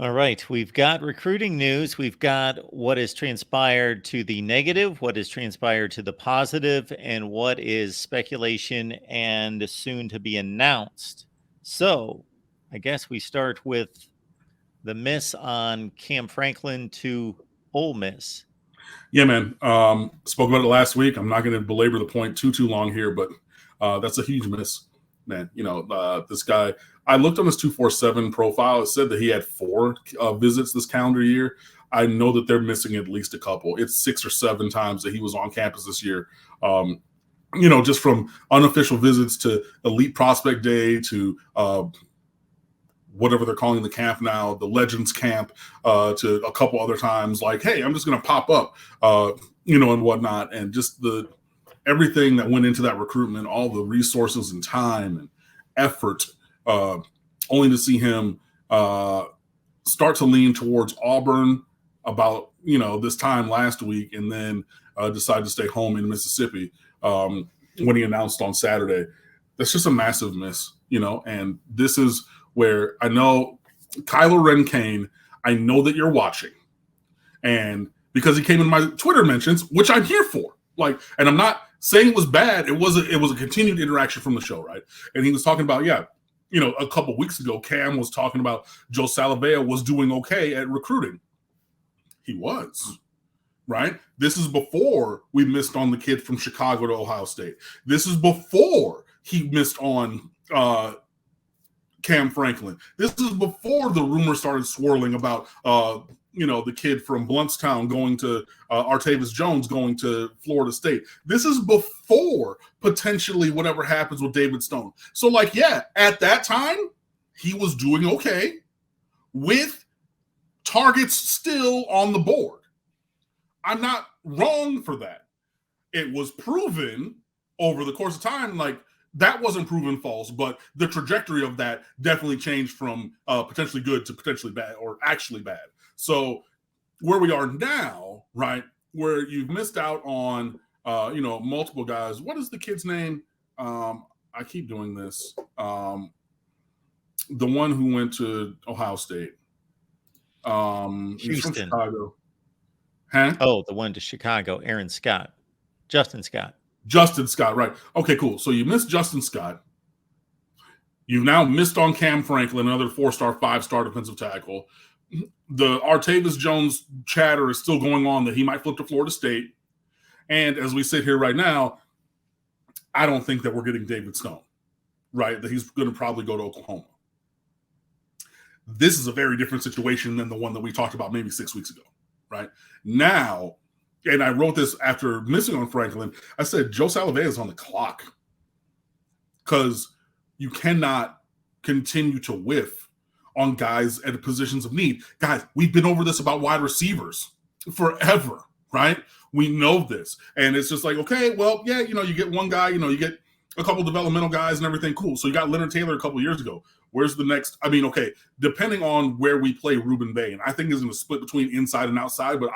All right, we've got recruiting news. We've got what has transpired to the negative, what has transpired to the positive, and what is speculation and soon to be announced. So, I guess we start with the miss on Cam Franklin to Ole Miss. Yeah, man. Spoke about it last week. I'm not going to belabor the point too long here, but that's a huge miss, man. This guy. I looked on his 247 profile. It said that he had 4 visits this calendar year. I know that they're missing at least a couple. It's 6 or 7 times that he was on campus this year. Just from unofficial visits to elite prospect day to whatever they're calling the camp now, the Legends camp, to a couple other times, like, hey, I'm just going to pop up, and whatnot. And just everything that went into that recruitment, all the resources and time and effort, only to see him start to lean towards Auburn about, this time last week, and then decide to stay home in Mississippi when he announced on Saturday. That's just a massive miss, and this is where I know Kylo Ren Kane, I know that you're watching. And because he came in my Twitter mentions, which I'm here for. And I'm not saying it was bad. It was a continued interaction from the show, right? And he was talking about, a couple weeks ago, Cam was talking about Joe Salavea was doing okay at recruiting. He was, right? This is before we missed on the kid from Chicago to Ohio State. This is before he missed on Cam Franklin. This is before the rumor started swirling about, the kid from Bluntstown going to Artavis Jones going to Florida State. This is before potentially whatever happens with David Stone. So, at that time, he was doing okay with targets still on the board. I'm not wrong for that. It was proven over the course of time, that wasn't proven false, but the trajectory of that definitely changed from potentially good to potentially bad, or actually bad. So where we are now, right, where you've missed out on, multiple guys. What is the kid's name? I keep doing this. The one who went to Ohio State. He's from Chicago. Huh? Oh, the one to Chicago, Justin Scott, right. Okay, cool. So you missed Justin Scott. You've now missed on Cam Franklin, another 4-star, 5-star defensive tackle. The Artavis Jones chatter is still going on that he might flip to Florida State. And as we sit here right now, I don't think that we're getting David Stone, right? That he's going to probably go to Oklahoma. This is a very different situation than the one that we talked about maybe 6 weeks ago, right? Now, and I wrote this after missing on Franklin, I said Joe Salavea is on the clock because you cannot continue to whiff on guys at positions of need. Guys, we've been over this about wide receivers forever, right? We know this. And it's just okay, well, yeah, you get one guy, you get a couple developmental guys and everything, cool. So you got Leonard Taylor a couple years ago. Where's the next? Okay, depending on where we play Ruben Bain, I think he's going to split between inside and outside, but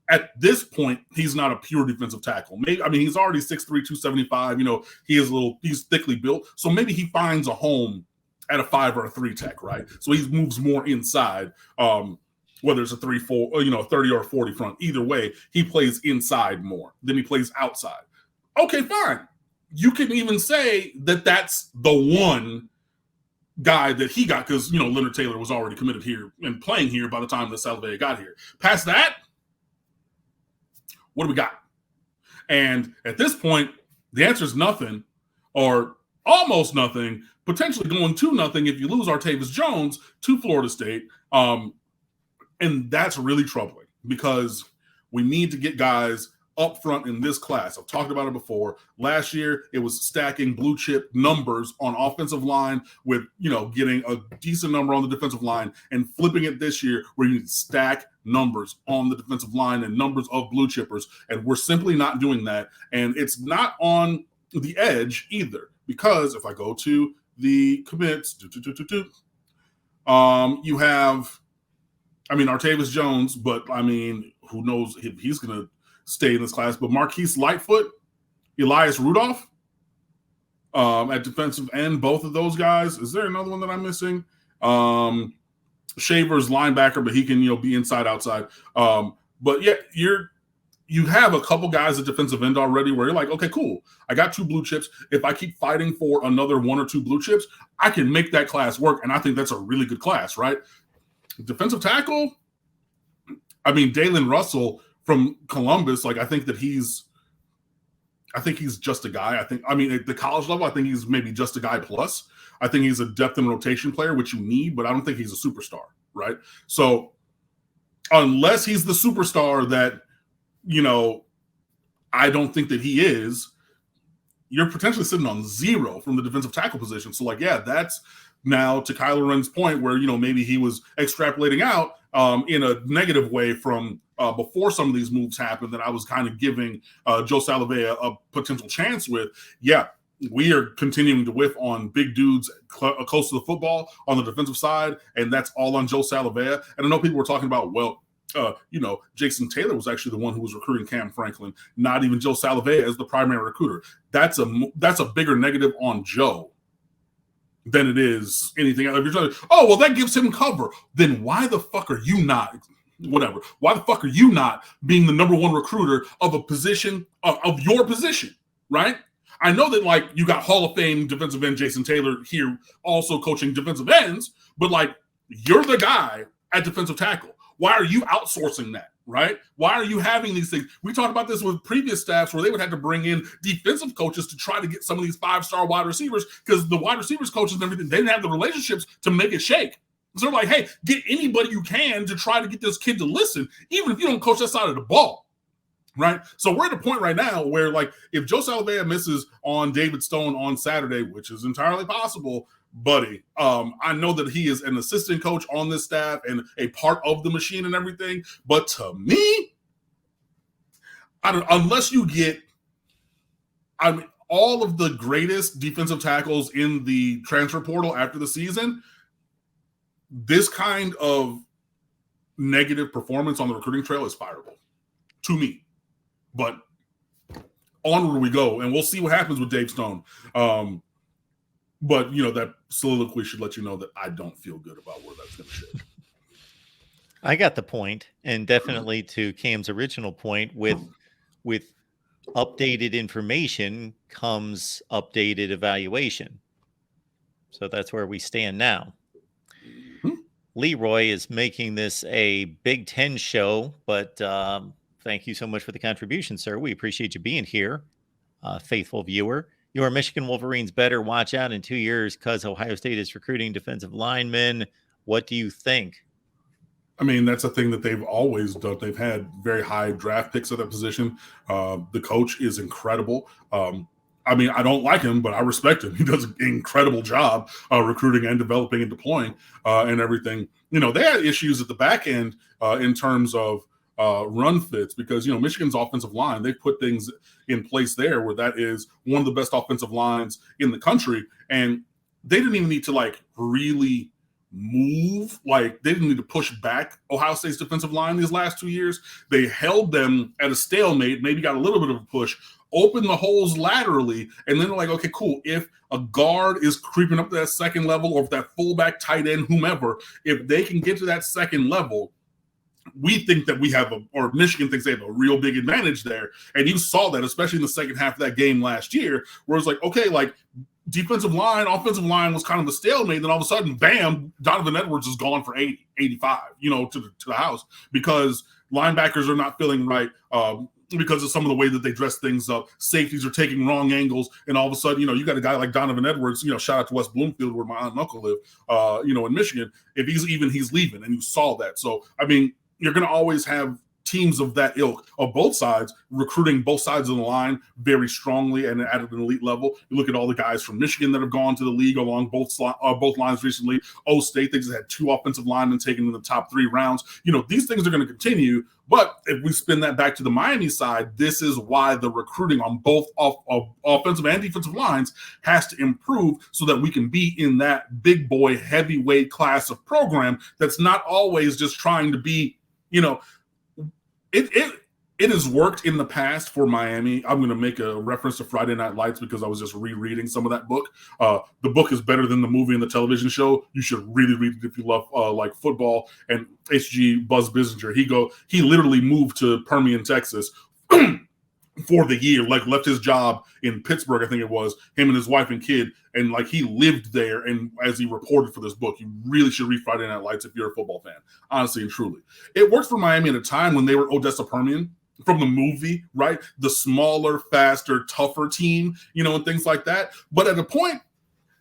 at this point, he's not a pure defensive tackle. He's already 6'3", 275. He's thickly built. So maybe he finds a home at a 5 or a 3 tech, right? So he moves more inside, whether it's a 3-4, 30 or 40 front. Either way, he plays inside more than he plays outside. Okay, fine. You can even say that that's the one guy that he got because, Leonard Taylor was already committed here and playing here by the time that Salavea got here. Past that, what do we got? And at this point, the answer is nothing or almost nothing, potentially going to nothing if you lose Artavis Jones to Florida State. And that's really troubling because we need to get guys up front in this class. I've talked about it before. Last year, it was stacking blue chip numbers on offensive line with, getting a decent number on the defensive line and flipping it this year where you need to stack numbers on the defensive line and numbers of blue chippers. And we're simply not doing that. And it's not on the edge either, because if I go to the commits, you have, Artavis Jones, but who knows if he's going to stay in this class, but Marquise Lightfoot, Elias Rudolph at defensive end, both of those guys. Is there another one that I'm missing? Shaver's linebacker, but he can, be inside, outside. But yeah, you have a couple guys at defensive end already where you're like, okay, cool. I got 2 blue chips. If I keep fighting for another 1 or 2 blue chips, I can make that class work. And I think that's a really good class, right? Defensive tackle, I mean, Dalen Russell from Columbus, like, I think he's just a guy. At the college level, I think he's maybe just a guy plus. I think he's a depth and rotation player, which you need, but I don't think he's a superstar, right? So unless he's the superstar that, I don't think that he is, you're potentially sitting on 0 from the defensive tackle position. So, like, yeah, that's now to Kylo Ren's point where, maybe he was extrapolating out in a negative way from before some of these moves happened that I was kind of giving Joe Salavea a potential chance with. Yeah, we are continuing to whiff on big dudes close to the football on the defensive side, and that's all on Joe Salavea. And I know people were talking about, Jason Taylor was actually the one who was recruiting Cam Franklin, not even Joe Salavea as the primary recruiter. That's a bigger negative on Joe than it is anything else. If you're trying to, that gives him cover. Then why the fuck are you not? Whatever. Why the fuck are you not being the number 1 recruiter of a position of your position, right? I know that, like, you got Hall of Fame defensive end Jason Taylor here also coaching defensive ends, but, like, you're the guy at defensive tackle. Why are you outsourcing that, right? Why are you having these things? We talked about this with previous staffs where they would have to bring in defensive coaches to try to get some of these 5-star wide receivers because the wide receivers coaches and everything, they didn't have the relationships to make it shake. So they're like, hey, get anybody you can to try to get this kid to listen, even if you don't coach that side of the ball, right? So we're at a point right now where, like, if Joe Salavea misses on David Stone on Saturday, which is entirely possible, buddy, I know that he is an assistant coach on this staff and a part of the machine and everything, but to me, unless you get all of the greatest defensive tackles in the transfer portal after the season, this kind of negative performance on the recruiting trail is fireable to me. But onward we go, and we'll see what happens with Dave Stone. But, that soliloquy should let you know that I don't feel good about where that's going to shake. I got the point, and definitely to Cam's original point, with updated information comes updated evaluation. So that's where we stand now. Leroy is making this a Big Ten show, but thank you so much for the contribution, sir. We appreciate you being here, faithful viewer. Your Michigan Wolverines better watch out in 2 years because Ohio State is recruiting defensive linemen. What do you think? I mean, that's a thing that they've always done. They've had very high draft picks at that position. The coach is incredible. I mean, I don't like him, but I respect him. He does an incredible job recruiting and developing and deploying and everything. They had issues at the back end in terms of run fits because, Michigan's offensive line, they've put things in place there where that is one of the best offensive lines in the country. And they didn't even need to, like, really move. Like, they didn't need to push back Ohio State's defensive line these last 2 years. They held them at a stalemate, maybe got a little bit of a push, opened the holes laterally, and then they're like, okay, cool. If a guard is creeping up to that second level, or if that fullback, tight end, whomever, if they can get to that second level, we think that we have or Michigan thinks they have a real big advantage there. And you saw that, especially in the second half of that game last year, where it's like, okay, like, defensive line, offensive line was kind of a stalemate. Then all of a sudden, bam, Donovan Edwards is gone for 80, 85, to the house because linebackers are not feeling right because of some of the way that they dress things up. Safeties are taking wrong angles. And all of a sudden, you got a guy like Donovan Edwards, shout out to West Bloomfield where my aunt and uncle live, in Michigan. If he's leaving, and you saw that. So, I mean, you're going to always have teams of that ilk of both sides recruiting both sides of the line very strongly and at an elite level. You look at all the guys from Michigan that have gone to the league along both lines recently. State, they just had 2 offensive linemen taken in the top 3 rounds. These things are going to continue. But if we spin that back to the Miami side, this is why the recruiting on both offensive and defensive lines has to improve so that we can be in that big boy heavyweight class of program that's not always just trying to be, It has worked in the past for Miami. I'm going to make a reference to Friday Night Lights because I was just rereading some of that book. The book is better than the movie and the television show. You should really read it if you love like football. And H.G. Buzz Bissinger, he literally moved to Permian, Texas for the year, like left his job in Pittsburgh, I think it was, him and his wife and kid, and like he lived there. And as he reported for this book, you really should read Friday Night Lights if you're a football fan, honestly and truly. It worked for Miami at a time when they were Odessa Permian from the movie, right? The smaller, faster, tougher team, and things like that. But at a point,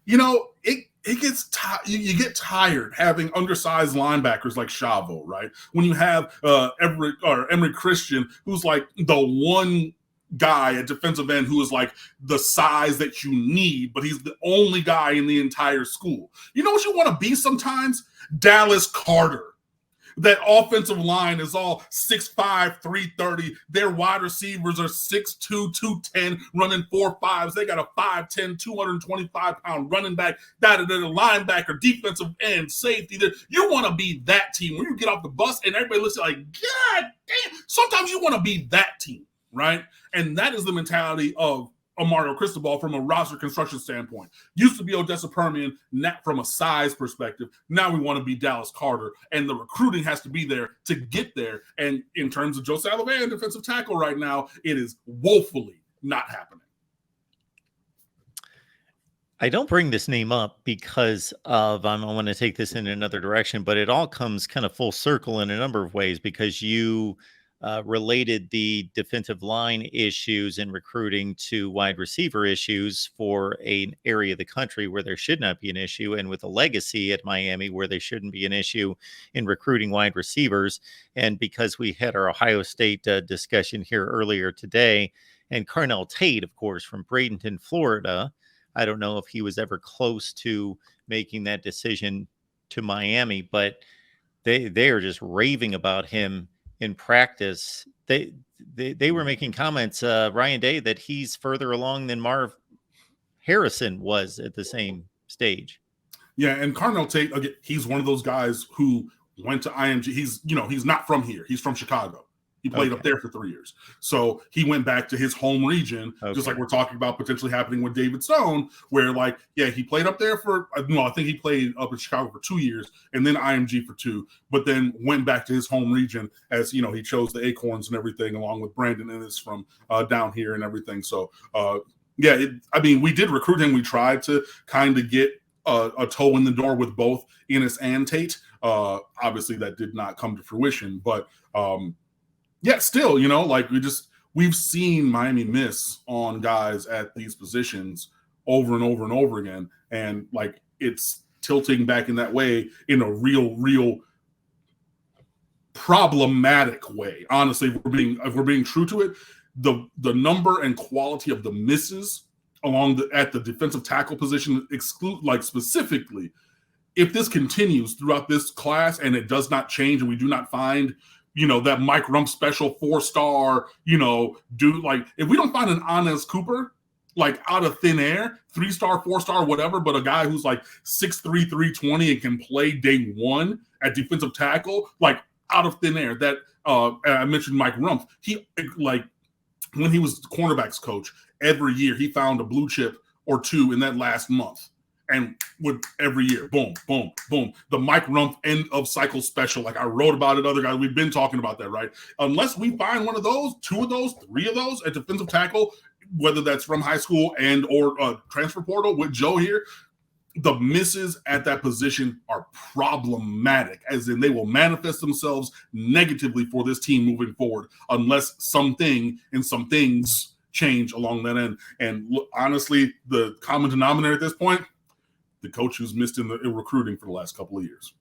it gets you get tired having undersized linebackers like Chavo, right? When you have Emery Christian, who's like the one guy at defensive end who is like the size that you need, but he's the only guy in the entire school. You know what you want to be sometimes? Dallas Carter. That offensive line is all 6'5", 330. Their wide receivers are 6'2", 210, running 4.5s. They got a 5'10", 225-pound running back, that a linebacker, defensive end, safety. You want to be that team. When you get off the bus and everybody looks like, God damn. Sometimes you want to be that team, right? And that is the mentality of Mario Cristobal from a roster construction standpoint. Used to be Odessa Permian, not from a size perspective. Now we want to be Dallas Carter, and the recruiting has to be there to get there. And in terms of Joe Salavan, defensive tackle right now, it is woefully not happening. I don't bring this name up because I want to take this in another direction, but it all comes kind of full circle in a number of ways because you related the defensive line issues in recruiting to wide receiver issues for an area of the country where there should not be an issue, and with a legacy at Miami where there shouldn't be an issue in recruiting wide receivers. And because we had our Ohio State discussion here earlier today, and Carnell Tate, of course, from Bradenton, Florida, I don't know if he was ever close to making that decision to Miami, but they are just raving about him in practice. They were making comments, Ryan Day, that he's further along than Marv Harrison was at the same stage. Yeah, and Carnell Tate, again, he's one of those guys who went to IMG. He's not from here. He's from Chicago. He played up there for 3 years. So he went back to his home region, just like we're talking about potentially happening with David Stone, where he played up there for, I think he played up in Chicago for 2 years and then IMG for 2, but then went back to his home region as, he chose the Acorns and everything along with Brandon Ennis from down here and everything. So, we did recruit him. We tried to kind of get a toe in the door with both Ennis and Tate. Obviously that did not come to fruition, but still, we've seen Miami miss on guys at these positions over and over and over again. And it's tilting back in that way in a real problematic way. Honestly, if we're being true to it, the number and quality of the misses at the defensive tackle position specifically, if this continues throughout this class and it does not change and we do not find that Mike Rump special 4-star, if we don't find an Anez Cooper, out of thin air, 3-star, 4-star, whatever, but a guy who's 6'3", 320 and can play day one at defensive tackle, out of thin air. That I mentioned Mike Rump. He when he was the cornerbacks coach, every year he found a blue chip or two in that last month. And would every year, boom, boom, boom. The Mike Rump end of cycle special. I wrote about it, other guys. We've been talking about that, right? Unless we find one of those, 2 of those, 3 of those at defensive tackle, whether that's from high school and or transfer portal with Joe here, the misses at that position are problematic, as in they will manifest themselves negatively for this team moving forward, unless some things change along that end. And honestly, the common denominator at this point, the coach who's missed in recruiting for the last couple of years.